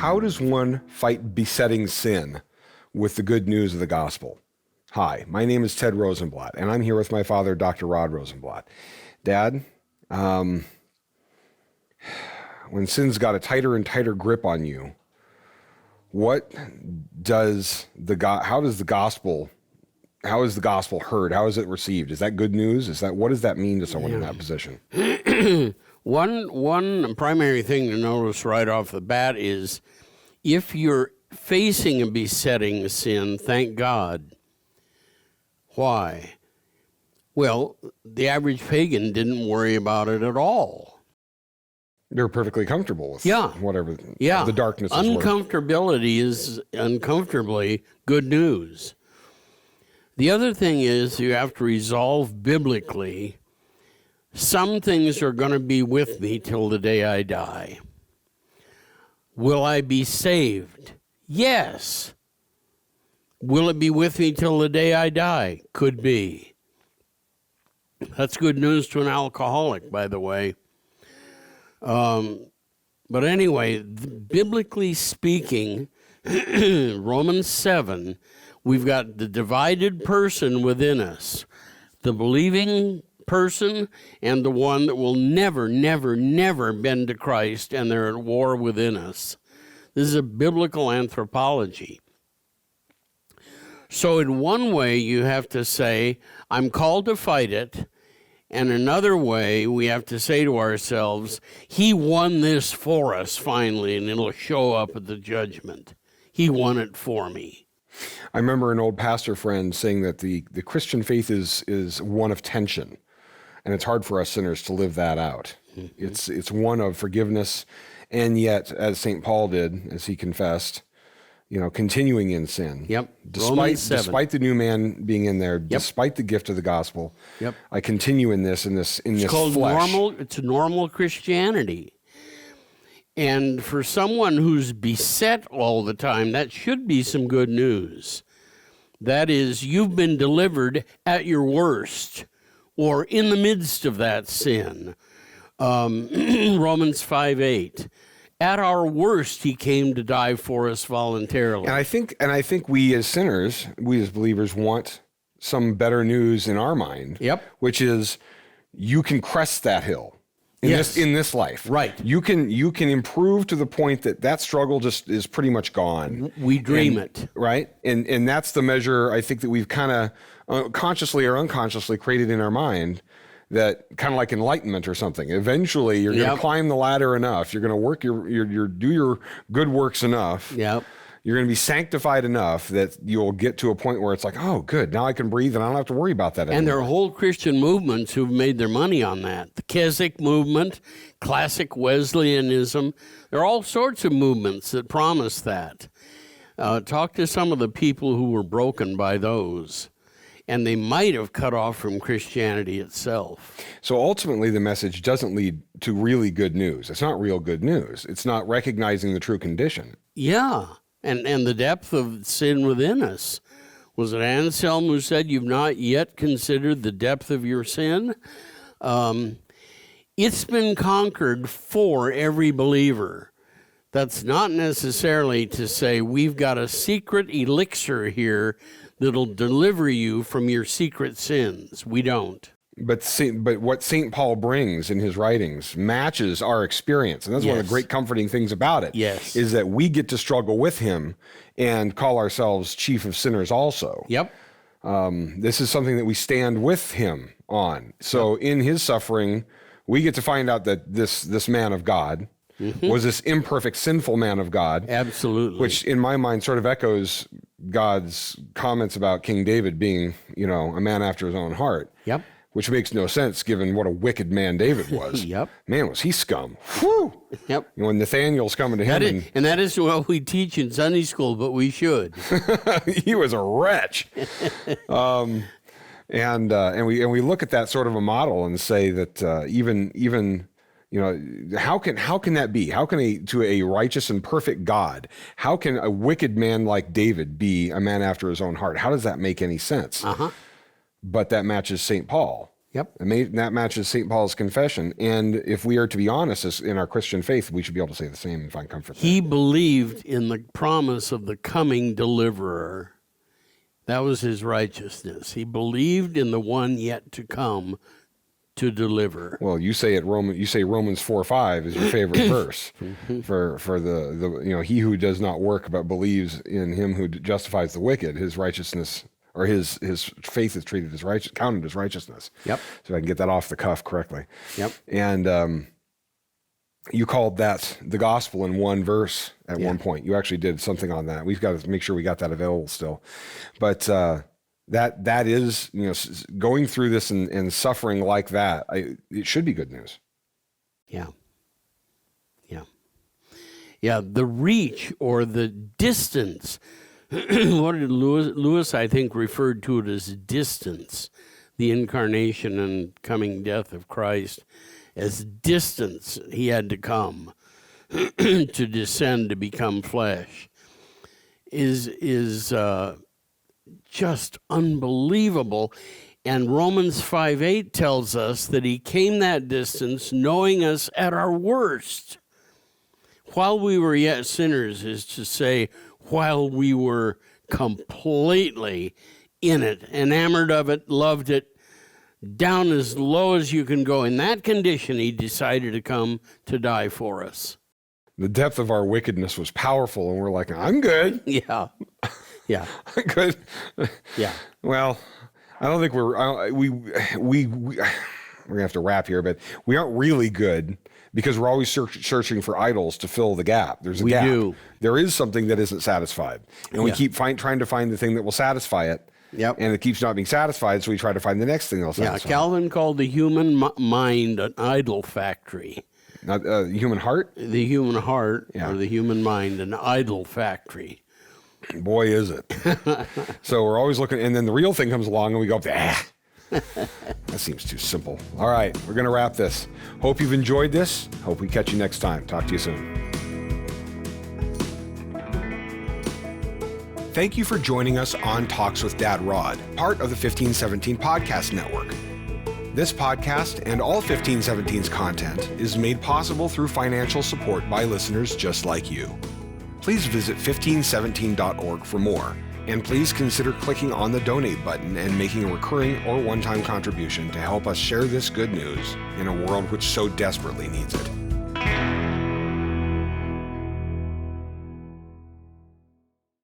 how does one fight besetting sin with the good news of the gospel? Hi, my name is Ted Rosenblatt, and I'm here with my father, Dr. Rod Rosenblatt. Dad, when sin's got a tighter and tighter grip on you, how is the gospel heard? How is it received? Is that good news? What does that mean to someone in that position? One primary thing to notice right off the bat is if you're facing a besetting sin, thank God. Why? Well, the average pagan didn't worry about it at all. They're perfectly comfortable with whatever the darkness is. Uncomfortability is uncomfortably good news. The other thing is you have to resolve biblically, some things are going to be with me till the day I die. Will I be saved? Yes. Will it be with me till the day I die? Could be. That's good news to an alcoholic, by the way. But anyway, biblically speaking, Romans 7, we've got the divided person within us, the believing person and the one that will never, never, never bend to Christ, and they're at war within us. This is a biblical anthropology. So in one way, you have to say, I'm called to fight it. And another way, we have to say to ourselves, he won this for us finally, and it'll show up at the judgment. He won it for me. I remember an old pastor friend saying that the Christian faith is one of tension, and it's hard for us sinners to live that out. Mm-hmm. It's one of forgiveness, and yet, as St. Paul did, as he confessed, continuing in sin. Yep. Despite the new man being in there, despite the gift of the gospel, I continue in this it's called flesh. It's normal Christianity. And for someone who's beset all the time, that should be some good news. That is, you've been delivered at your worst or in the midst of that sin. Romans 5:8. At our worst, he came to die for us voluntarily. And I think we as sinners, we as believers, want some better news in our mind. Yep. Which is, you can crest that hill in this life. Right. You can improve to the point that struggle just is pretty much gone. We dream it. Right. And that's the measure I think that we've kind of consciously or unconsciously created in our mind. That kind of like enlightenment or something. Eventually, you're going to climb the ladder enough. You're going to work do your good works enough. Yep. You're going to be sanctified enough that you'll get to a point where it's like, oh, good, now I can breathe and I don't have to worry about that anymore. And there are whole Christian movements who've made their money on that. The Keswick movement, classic Wesleyanism. There are all sorts of movements that promise that. Talk to some of the people who were broken by those. And they might have cut off from Christianity itself. So ultimately, the message doesn't lead to really good news. It's not real good news. It's not recognizing the true condition. Yeah, and the depth of sin within us. Was it Anselm who said, you've not yet considered the depth of your sin? It's been conquered for every believer. That's not necessarily to say we've got a secret elixir here that'll deliver you from your secret sins. We don't. But what St. Paul brings in his writings matches our experience. And that's one of the great comforting things about it. Yes. Is that we get to struggle with him and call ourselves chief of sinners also. Yep. This is something that we stand with him on. So in his suffering, we get to find out that this man of God was this imperfect, sinful man of God. Absolutely. Which in my mind sort of echoes God's comments about King David being, a man after his own heart. Yep. Which makes no sense given what a wicked man David was. Yep. Man, was he scum. Whew. Yep. When Nathaniel's coming to him. And that is what we teach in Sunday school, but we should. He was a wretch. And we look at that sort of a model and say that even how can that be? How can to a righteous and perfect God, how can a wicked man like David be a man after his own heart? How does that make any sense? Uh-huh. But that matches St. Paul. Yep. That matches St. Paul's confession. And if we are to be honest in our Christian faith, we should be able to say the same and find comfort there. He believed in the promise of the coming deliverer. That was his righteousness. He believed in the one yet to come to deliver. Well, you say Romans 4:5 is your favorite verse for the he who does not work but believes in him who justifies the wicked, his righteousness or his faith is treated as counted as righteousness. Yep. So I can get that off the cuff correctly. Yep. And you called that the gospel in one verse at one point. You actually did something on that. We've got to make sure we got that available still. But that is, going through this and suffering like that, it should be good news. Yeah. Yeah. Yeah, the reach or the distance. What did Lewis, I think, referred to it as distance, the incarnation and coming death of Christ as distance he had to come to descend to become flesh is just unbelievable. And Romans 5:8 tells us that he came that distance knowing us at our worst. While we were yet sinners is to say, while we were completely in it, enamored of it, loved it, down as low as you can go. In that condition, he decided to come to die for us. The depth of our wickedness was powerful, and we're like, I'm good. Yeah. Yeah. I'm good. Yeah. Well, I don't think we're going to have to wrap here, but we aren't really good because we're always searching for idols to fill the gap. There's a gap. Do. There is something that isn't satisfied, and we keep trying to find the thing that will satisfy it. Yep. And it keeps not being satisfied, so we try to find the next thing that'll satisfy. Yeah, Calvin called the human mind an idol factory. Not human heart? The human heart or the human mind an idol factory. Boy, is it. So we're always looking, and then the real thing comes along, and we go, that seems too simple. All right, we're going to wrap this. Hope you've enjoyed this. Hope we catch you next time. Talk to you soon. Thank you for joining us on Talks with Dad Rod, part of the 1517 Podcast Network. This podcast and all 1517's content is made possible through financial support by listeners just like you. Please visit 1517.org for more, and please consider clicking on the donate button and making a recurring or one-time contribution to help us share this good news in a world which so desperately needs it.